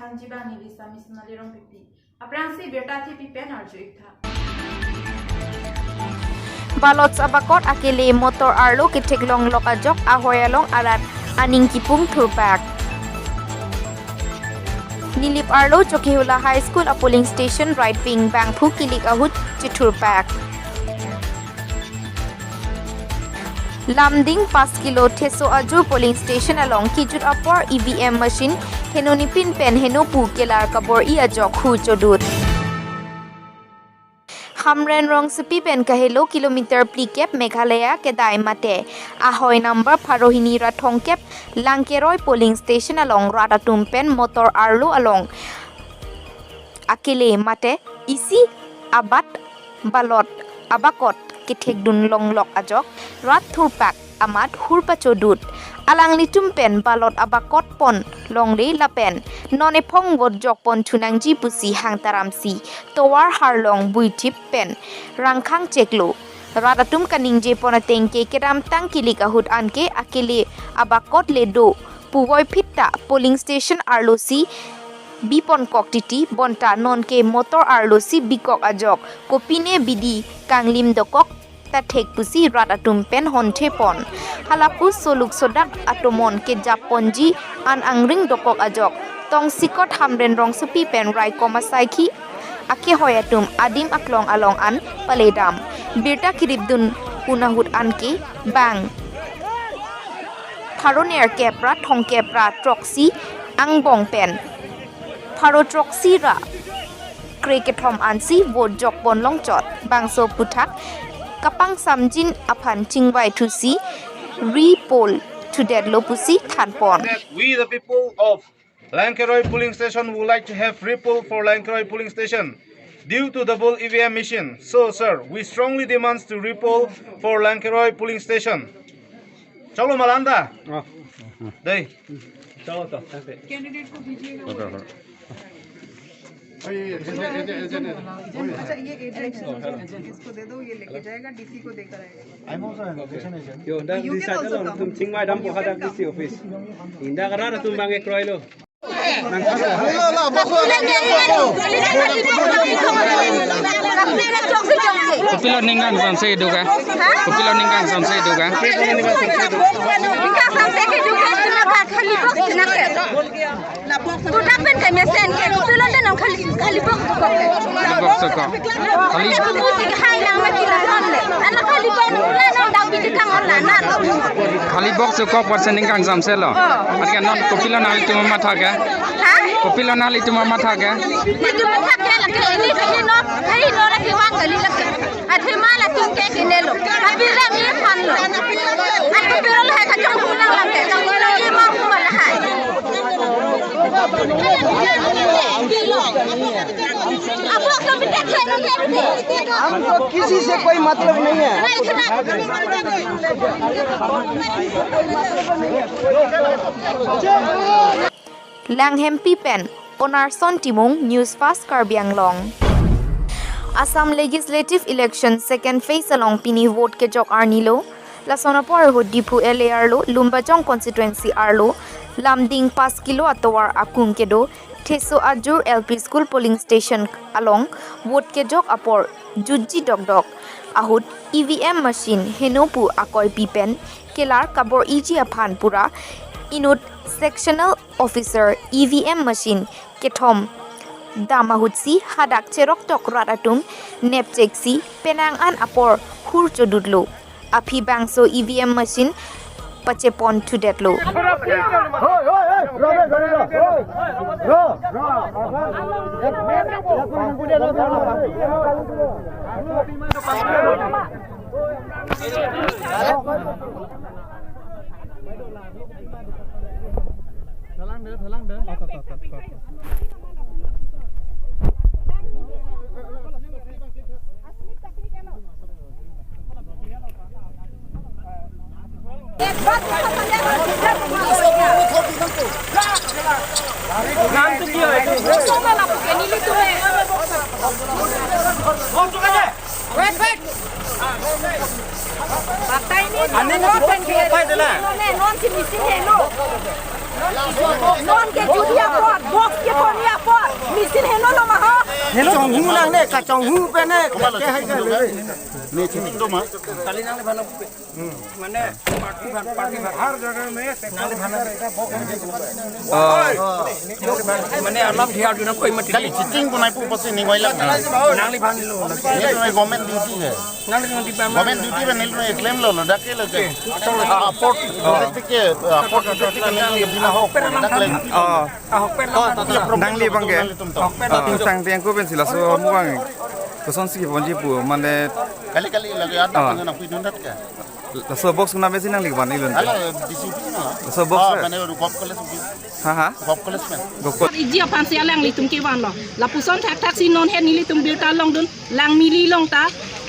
Thangjibani visa missionary rong pipi. Aprang si berta thi pipen arju ikha. Balot sabakot akili motor arlo kitiklong lokajok ahoyalong alat aning kipung turpak. Nilip arlo Chokihula High School a polling station right wing bangphu kilik ahut chiturpak. Lamding 5 kilo Teso Aju polling station along Kijut Upper EVM machine Henonipin pen Henopu kelar kabor ia jok hu chodut. Hamren rong sepi pen kahelo kilometer plikep Meghalaya kedai mate ahoy number Parohini Rathongkep Langkeroi polling station along Ratatum pen motor arlo along akile mate isi abat balot abakot kitekdun longlok ajok rat thurpak amat hurpa chodut alang litum pen balot abakot pon longre lapen none phong god jok pon thunangji pusi hang taramsi towar harlong buitip pen rangkhang cheklo radatum kaningje ponateng ke keram tangkilik ahut anke akile abakot ledo puwoi phitta polling station arlosi Bipon kok titi bonta non ke motor arlosi bikok ajok kopine bidi kanglim dokok ta thek pusi radatum pen honte pon halapu soluk sodak atomon ke japonji an angring dokok ajok tong sikot hamren rong supi pen rai komasai ki ake hoyatum adim aklong along an paledam birta kiribdun unahut anke bang tharoner kepra thongkepra troxi angbong pen Parotroxy ra Kriketom ansi vot jok bon long chot bangso putak kapang samjin aphan chingwai to see repol to dead lopusi thanpon. We the people of Langkeroi polling station would like to have repol for Langkeroi polling station due to double EVM machine. So sir, we strongly demand to repol for Langkeroi polling station. Chalo Malanda. Dai. Chalo to. Candidate ko dijiye. अच्छा ये agent इसको दे दो ये लेके जाएगा DC को देकर आएगा I am also an location agent यो दा डिसाइड तुम चिंगमाई दम पहाड़ा डीसी ऑफिस इंदा करा तुम मांगे क्रोय लो Kupilo ninggang samse duga. Kupilo ninggang samse duga. Kudapen kami sen ke kupilo dan orang kali bok tukok. Bok soko. Kali musik hai yang mati lawan le. Anak kali bok lah non dah bidik kang orang nak. Kali bok soko persen ninggang samse lo. Artinya non kupilo nali tu mama thaga. Kupilo nali tu mama thaga. Itu mata ke lagi ini no hari no lagi wang kali lagi. Athi malah tingke kene lo. Tapi lagi fan lo. Aku bilang hai kacang pulang lagi. Lagi mau malah hai. हमको किसी से कोई मतलब नहीं है Langhem Pipen Onarson Timung Newsfast Karbi Anglong Assam Legislative Election second phase along Pini vote ke jok arnilo Lasonapor ho Dipu LA arlo Lumbajong constituency arlo Lamding 5 kilo atowar akung kedo Teso Ajur LP School polling station along vote ke jok apor Jujji Dogdog ahut EVM machine Henopu akoy pipen kelar kabor iji aphan pura inut sectional officer EVM machine ketom damahutsi hadak cherok tok ratatum nepcheksi penang an apor hur chodudlo api bangso EVM machine pachepon to detlo Wait. non ke judia pot box ke ponia pot misin heno lo ma ha chong hu nang ne ka chong hu pe ne ke hai ka le ne chiting do ma kali nang le bhalo mane party har jagah mein nang le bhalo mane alam thiar ju na koi mati kali chiting ko nai pu pasi ni wai lag nang le bhalo lo ये तो government duty है nang le di pa government duty में नील में claim लो decay लगे अपोर्ट protect के अपोर्ट protect के नील बिना हो डकले hok pen lo nangli bangke tung sang tiang ko ben sila so muang ko son si bonji pu mane kali kali lagi ada kan aku dundat ke la so box na mesin nangli ban ilun ala disiplin na so box मैंने रुकॉप college ha रुकॉप college में gokot ijia pan sia lang li tum ke wan lo la puson thak thak si non he ni li tum bilta long dun lang mili long ta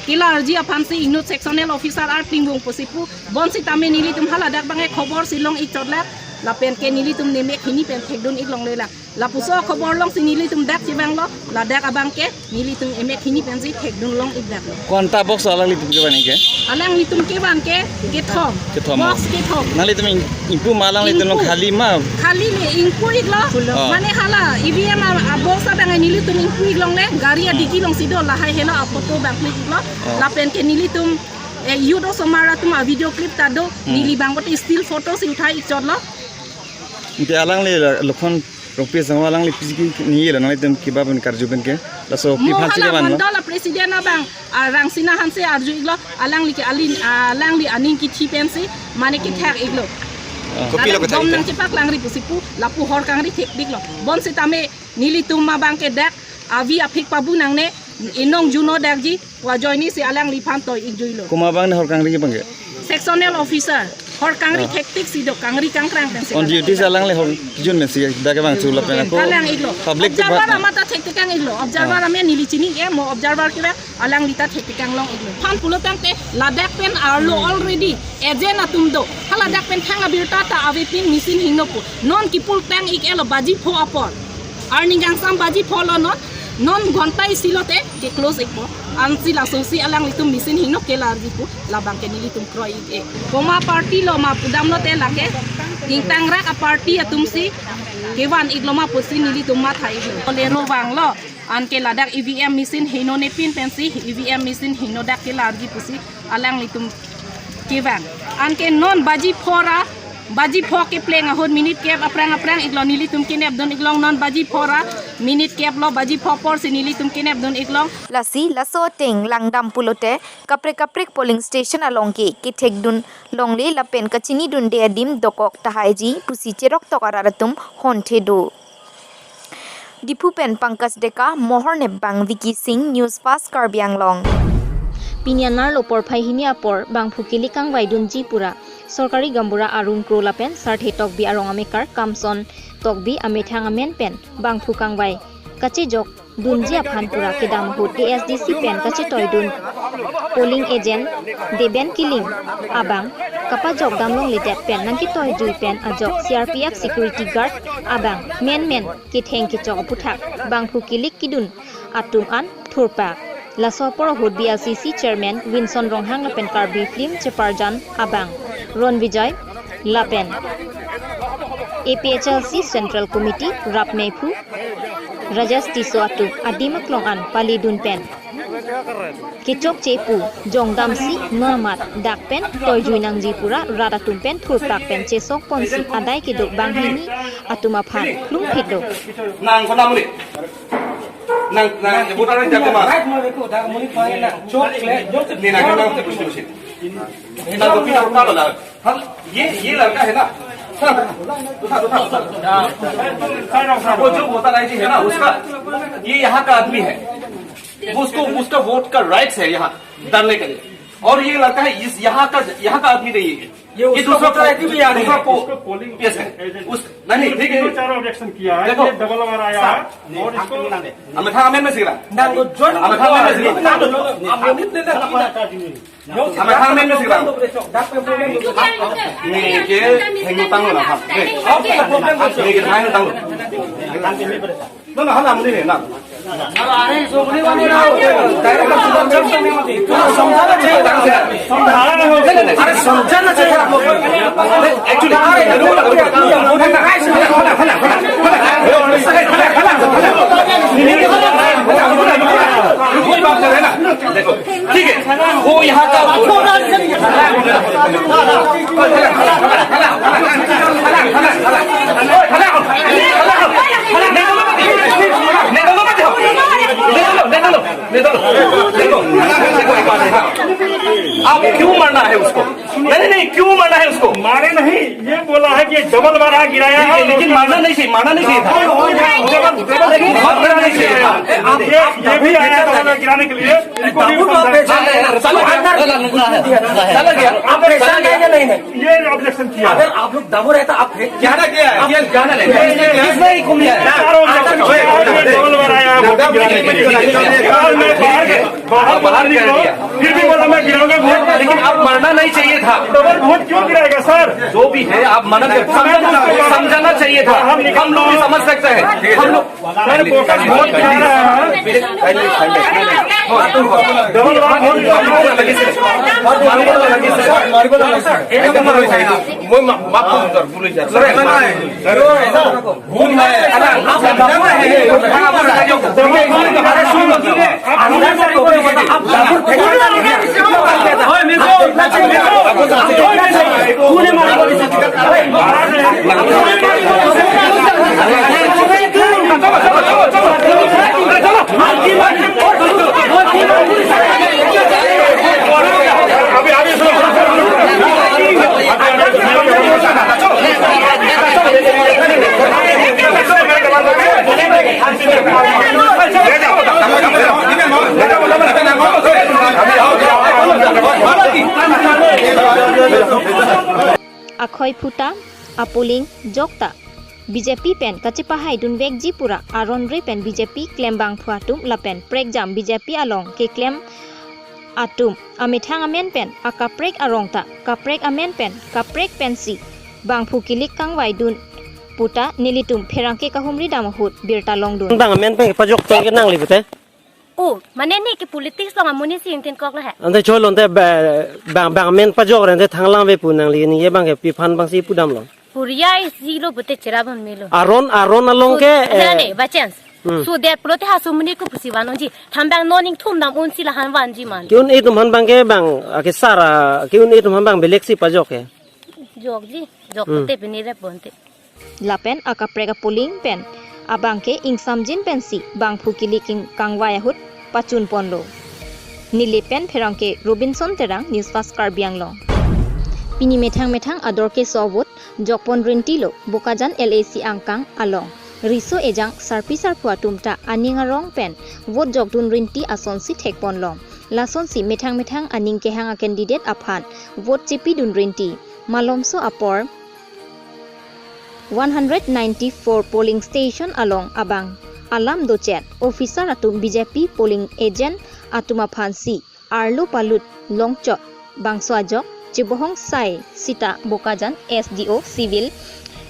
kila jia pan si inut sectional officer ar tingbung posipu bon si tame ni li tum hala dak bangai khobor si long ik chot la la pen ke ni li tum ne me khini pen thek dun ik long le la la puso khobor long si ni li tum dak chi bang lo la dak abang ke ni li tum emek khini pen si thek dun long ik dak lo konta box alang li tum ke bani ke alang li tum ke wan ke thom box ke thom nangli tum impu malang li tum khali ma खाली ले inquiry लो माने हाला EVM बोसा बंग नीली तुम inquiry लोंग ले गाड़ी डिगी लोंग सिदो लाहाय हेला photo bank click लो ला pen के नीली तुम यूडो समारा तुम वीडियो क्लिप ता दो नीली बांग बट स्टिल फोटो से उठाई चोट लो ke alang li lokhon ropi sang alang li pigi ni le nangli tum ki babon karju ben ke la so pi phan hala ban bondol la president na bang rang sina hanse arju iglo alang li ke alin alang li aning ki thi pensi माने के थैक iglo kopi lo bom nang cepak langri pusipu lapu hor kangri thek dik lo bon sitame nili tumma bangke dak avi apik pabu nang ne inong juno dak ji wa joini si alang li phan toy ik juilo kuma bang ne hor kang ri bangke sectional officer hor kangri thek tik si do kangri kangkrang ten on duty sa lang le hor jun men si da ke bang chula pen ko kalang iglo public observer amata thek tikang iglo observer ame nili chini e mo observer kira alang lita thek tikang long iglo phan pulo tangte ladak pen arlo already ejen atum do hala dak pen thanga birta ta ave pin misin hingnopu non kipul tang ik elo baji pho apor arning gang sam baji pho lo non gontai silote ke close ikpo ansi la sosi alang litum misin hingno ke larji pu labang ke nilitum kroi e koma party lo ma pudam lo te lake tingtang rak a party atum si kewan igloma pusin nilitum ma thai le ro wang lo an ke ladak EVM misin hino ne pin pensi EVM misin hino dak ke larji pusi alang litum kewan an ke non baji phora baji pho ke pleng ahon minute ke aprang iglo nili tum kinep don iglong non baji phora minute ke lo baji pho por si nili tum kinep don iglong lasi laso teng langdam pulote kapre polling station alongke ki thekdun longli lapen kachini dun de dim dokok tahaiji pusi cherok tokaratum honte do dipu pen pangkas deka mohor ne bang Vicky Singh Newsfast Karbi Anglong Pinyanar lopor phai apor bang phukili kang waidun ji pura सरकारी गम्बुरा आरुन Corolla pen सार्थे टकबी Arang आमेकार कामसन टकबी आमेथांग आमेन pen बांग फुकांग bye कचे जक दुनजिया फानपुरा केदाम हुट ASDC पेन कचे टयदुन polling agent देबेन किलिंग आबांग कपा जक दामलों लेटेट पेन नंकी टय जुई पेन अजक सीआरपीएफ सिक्योरिटी गार्ड आबांग मेन के थेंग के जक पुथाक बांग फुकिलिक किदुन आतुम आन थुरपा लासोपर हुट बीएलसीसी चेयरमैन विंसन रोंगहांग लापेन कार्बी फिल्म चेपारजान आबांग Ron Vijay, Lapen, APHLC Central Committee, Rapneipu, Rajas Tisoatu, Adimak Longan, Pali Dunpen, Kichok Chepu, Jongdamsi, Namat, Dakpen, Toyjuinang Jipura, Radatumpen, Turpakpen, Chesok Ponsi, Adai Kidok Banghini, Atumaphan, Plum Pido. Nang Konamuli. Nang Butan Jakama. Nina Nang Pina Pala. ये लड़का है ना वो जो voter ID है ना उसका ये यहाँ का आदमी है उसका वोट का राइट्स है यहाँ डालने के लिए और ये लड़का है इस यहाँ का आदमी नहीं है ये दूसरा आईडी भी आ रही है यस है उस नहीं ठीक है चारों ऑब्जेक्शन किया है ये डबल बार आया है और इसको हमें था हमें में सिगरा हमें था हमें में सिगरा हमें था हमें में सिगरा ये के हेंगो तांगो ना था ये के थांगो तांगो ना ना हम नहीं ना अरे सो मुझे वाले ना डायरेक्ट समझाना चाहिए समझाना चाहिए एक्चुअली देखो ठीक है वो यहाँ का आप क्यों मारना है उसको? नहीं क्यों मारना है उसको? मारे नहीं, ये बोला है कि डबल बार गिराया है, लेकिन मारना नहीं चाहिए, मारना नहीं चाहिए था। ये भी आया था गिराने के लिए। ये ऑब्जेक्शन किया। अगर आप लोग दबो रहता आप क्या किया है? डबल बार आया बाहर निकलो, फिर भी बोला मैं गिराऊंगा वोट, लेकिन आप मरना नहीं चाहिए था। डबल वोट क्यों गिराएगा सर? जो भी है आप मना समझाना चाहिए था। हम लोग भी समझ सकते हैं। हम लोग वोट गिरा रहा है, double bar vote Akhoi Phuta, Apuling, Jokta, BJP pen Kachipahai Dunvek Jipura, Aron Repen BJP Klembang Phuatum Lapen, Prek Jam BJP Along, Ke Klem Atum, Amethang Amen pen, Akaprek Arongta, Kaprek Amen pen, Kaprek Pensi, Bang Phukilik Kangwai Dun, Puta, Nilitum, Perangke Kahumri Damahut, Birta Longdun. Bang Amen pen pajok to ke nang libute. Oh, mana ni ke politik long amuni si yang tin kok lah. Ante cholon te bang Amen pajok rente thanglang be punang li ni ye bang ke pifan bang si pudam lo. Puriai zilo bute cerabon melo. Aron along ke. Nane, bacans. So that prote hasumuni ko pusiwan onji. Tambang noning tum dam unsi lahan wanji man. Kiun itu man bang ke bang ke sara kiun itu man bang beleksi pajok ke. Jog bute benire bonte. Lapen Akaprek Apuling pen. Abangke ing samjin pensi bang phukili king kangwayahut pachun ponlo nilipen pherangke Robinson terang Newsfast Karbi Anglong pini methang adorke sowot jokpon rintilo bokajan LAC angkang along riso ejang sarpisar phuatumta aningarong pen vot jokdun rinti asonsi thekponlong lasonsi methang aning ke hanga candidate aphan vot chipi dun rinti malomso apor 194 polling station along abang alam docet officer atum BJP polling agent atuma phansi arlo palut longchot bangswajok chibohong sai sita bokajan SDO civil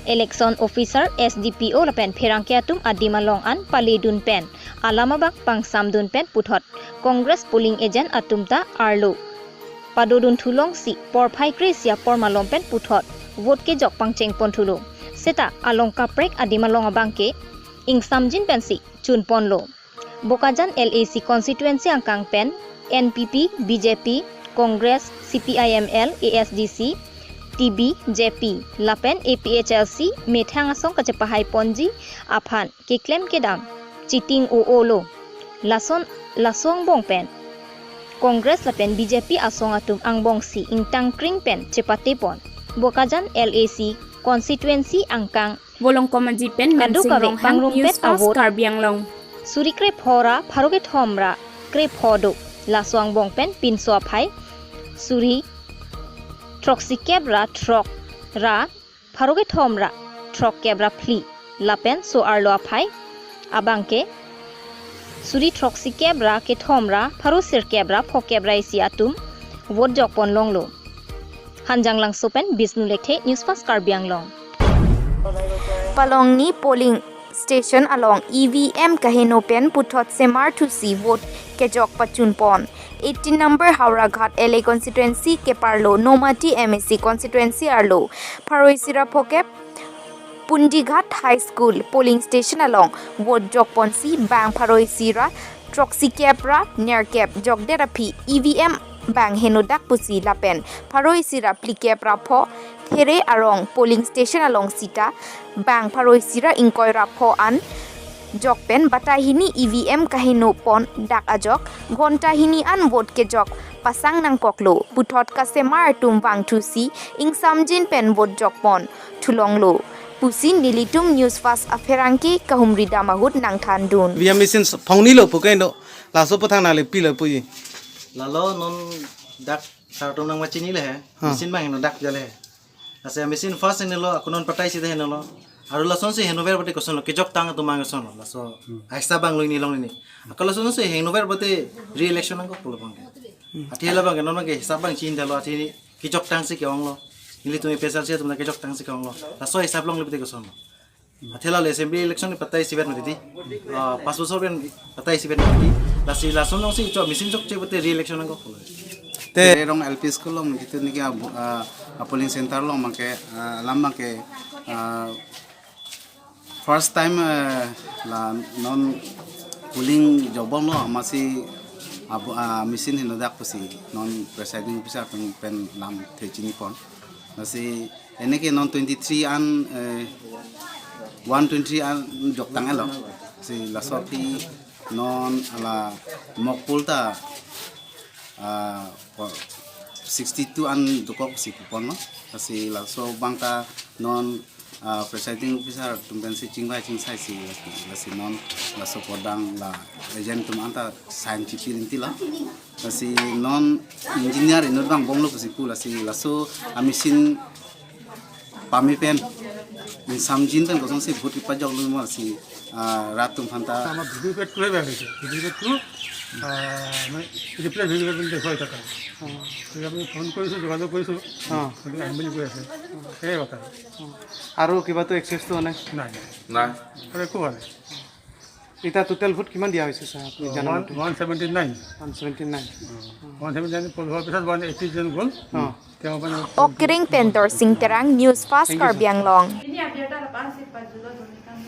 election officer SDPO lapen pherangke atum adimalong an palidun pen alamabak pangsamdun pen puthot congress polling agent atumta arlo padodun thulong si porphai kresia pormalom pen puthot vote ke jok pangcheng ponthulo Seta along kaprek adimalong abangke ing samjin pensi chun ponlo bokajan LAC constituency angkang pen NPP BJP Congress CPIML ASDC TB JP lapen APHLC methang asong kachepahai ponji aphan ke claim kedam cheating lo lasong bong pen Congress lapen BJP asong atum angbong si ing tangkring pen chepate pon bokajan LAC constituency angkang bolong komanji pen mensingrong hang Newsfast Karbi Anglong suri kre phora pharoge thomra kre phodo laswang bong pen pinso phai suri troxi kebra trok ra pharoge thomra trok kebra phli lapen so arlo phai abangke suri troxi kebra ke thomra pharo sir kebra pho kebra isi atum vot jokpon longlo Hanjang lang sopen Bisnu Lekhe Newsfast Karbi Anglong Palong ni polling station along EVM kaheno pen puthot semar to see vote ke jok pachun pon 18 number Howrah Ghat LA constituency ke parlo Nomati MSC constituency arlo Pharoisira phoke Pundighat High School polling station along vote jok ponsi bang Pharoisira troxy kepra ner kep jogderapi EVM bang henodak pusi lapen pharoi sira plike prapho here arong polling station along sita bang pharoi sira inkoi rapho an jok pen batahini EVM kahino pon dak ajok gonta hini an vote ke jok pasang nang koklo puthot ka semar tum bang thusi ing samjin pen vote jok pon thulonglo pusi nilitum Newsfast aferangki kahumri damahut nang thandun via machine phongni lo pukai no la so pathang na le pi lo pui la lo non dak sartom nang machine le machine bang no dak jale ase machine first ne lo akunon patai si de ne lo aru lason se henover bote koson lo kejok tang to mang koson la so aisa bang lo ni long ni akala son se henover bote re election ang ko pulo bang athela bang non bang hisab bang chin dalo athi kejok tang se ke ong lo nili tumi pesal se tumna kejok tang se ke ong lo la so hisab long le bote koson lo athela le assembly election ni patai si ber mati 5 bosor ben patai si ber mati la si lason long se cho machine jok che bote re election ang ko pulo te rong LP school long gitu ni ka polling center long make lama ke first time la non polling jobong lo masih mesin henodak pusi non presiding officer pen lam thechini pon masih ene ke non 23 an 120 an jok tang elo si la sorti non ala mokpulta 62 an dukok si kupon no kasi la so bangka non presiding officer tumben si chingbai chingsai si la si non la so podang la agent tum anta scientific intila kasi non engineer inur bang bonglo si ku la si la so amisin pamipen min samjin pen kosong si bhut ipajok lu mo si ratum hanta sama bidu pet kule ba bidu pet ku replace video bin দেখো এটা কাজ আমি phone কৰিছো যোগাযোগ কৰিছো কিন্তু আইমিলি কৈ আছে এই কথা আৰু কিবা তো এক্সেস তো নাই নাই আরে কো নাই এটা টোটাল ভোট কিমান দিয়া হৈছে স্যার আপনি জানেন 179 পলহৰ পিছত 180 জন গল তেওঁ মানে okring pendor singterang Newsfast Karbi Anglong ini update ala pan se pa julo joni kan